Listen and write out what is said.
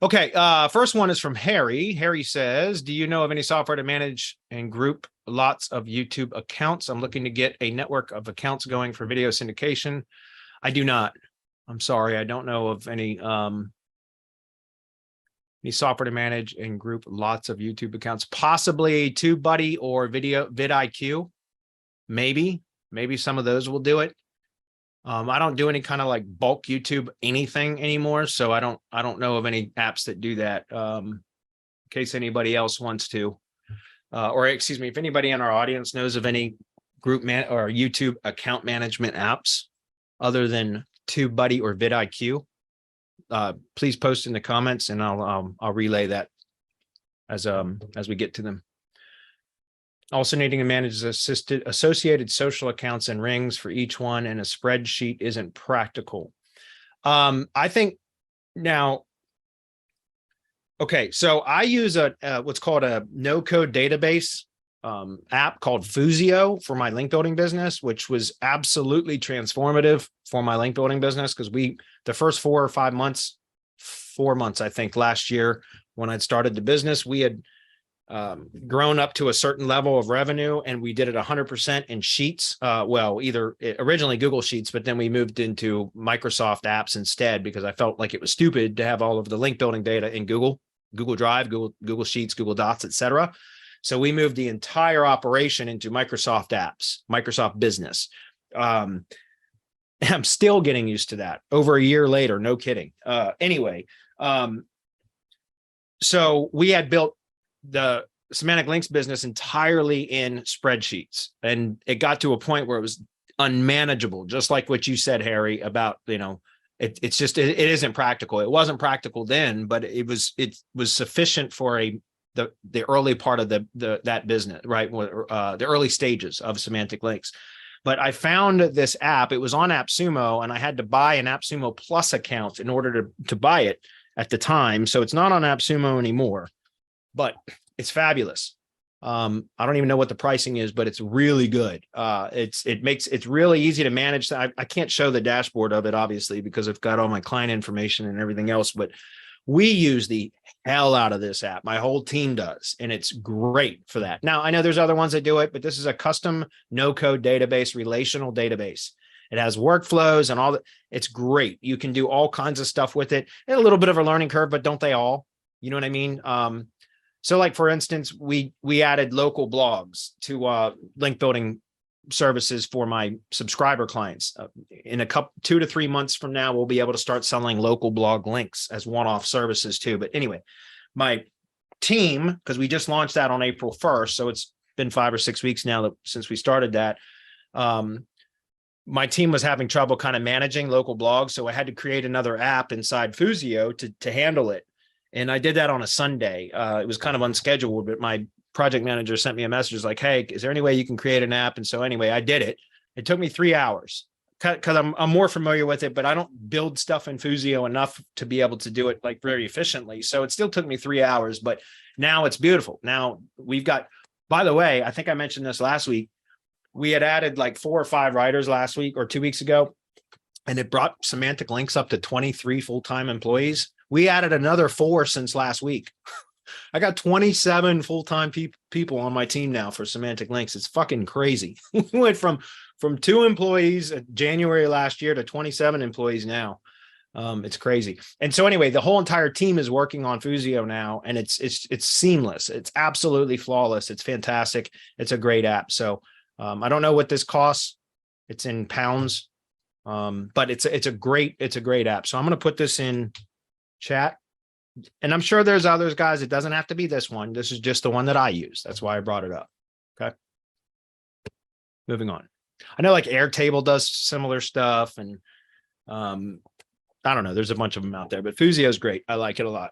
Okay, first one is from Harry. Harry says, do you know of any software to manage and group lots of YouTube accounts? I'm looking to get a network of accounts going for video syndication. I do not. I'm sorry, I don't know of any software to manage and group lots of YouTube accounts. Possibly TubeBuddy or vidIQ. Maybe some of those will do it. I don't do any kind of like bulk YouTube anything anymore, so I don't know of any apps that do that. In case anybody else wants to, or excuse me, if anybody in our audience knows of any group or YouTube account management apps other than TubeBuddy or vidIQ, please post in the comments and I'll relay that as we get to them. Also needing to manage associated social accounts and rings for each one, and a spreadsheet isn't practical. I think now, okay, so I use what's called a no-code database app called Fusio for my link building business, which was absolutely transformative for my link building business because the first 4 or 5 months, 4 months, I think, last year when I'd started the business, we had grown up to a certain level of revenue, and we did it 100% in Sheets. Well, originally Google Sheets, but then we moved into Microsoft apps instead because I felt like it was stupid to have all of the link building data in Google Drive, Google Sheets, Google Docs, etc. So we moved the entire operation into Microsoft apps, Microsoft Business. I'm still getting used to that over a year later. No kidding. Anyway, so we had built the semantic links business entirely in spreadsheets, and it got to a point where it was unmanageable, just like what you said, Harry, about, it isn't practical. It wasn't practical then, but it was sufficient for the early part of that business, right? The early stages of semantic links. But I found this app. It was on AppSumo, and I had to buy an AppSumo Plus account in order to buy it at the time. So it's not on AppSumo anymore, but it's fabulous. I don't even know what the pricing is, but it's really good. It's really easy to manage. I can't show the dashboard of it, obviously, because I've got all my client information and everything else, but we use the hell out of this app. My whole team does, and it's great for that. Now, I know there's other ones that do it, but this is a custom no-code database, relational database. It has workflows and all that. It's great. You can do all kinds of stuff with it. And a little bit of a learning curve, but don't they all? You know what I mean? So like, for instance, we added local blogs to link building services for my subscriber clients. In 2 to 3 months from now, we'll be able to start selling local blog links as one-off services too. But anyway, my team, because we just launched that on April 1st, so it's been 5 or 6 weeks now since we started that. My team was having trouble kind of managing local blogs, so I had to create another app inside Fusio to handle it. And I did that on a Sunday. It was kind of unscheduled, but my project manager sent me a message like, hey, is there any way you can create an app? And so anyway, I did it. It took me 3 hours because I'm more familiar with it, but I don't build stuff in Fusio enough to be able to do it like very efficiently. So it still took me 3 hours, but now it's beautiful. Now we've got, by the way, I think I mentioned this last week. We had added like 4 or 5 writers last week or 2 weeks ago, and it brought semantic links up to 23 full-time employees. We added another 4 since last week. I got 27 full-time people on my team now for semantic links. It's fucking crazy. We went from 2 employees in January last year to 27 employees now. It's crazy. And so anyway, the whole entire team is working on Fusio now, and it's seamless. It's absolutely flawless. It's fantastic. It's a great app. So I don't know what this costs. It's in pounds, but it's a great app. So I'm going to put this in chat, and I'm sure there's others, guys. It doesn't have to be this one. This is just the one that I use. That's why I brought it up. Okay. Moving on. I know like Airtable does similar stuff, and I don't know. There's a bunch of them out there, but Fusio is great. I like it a lot.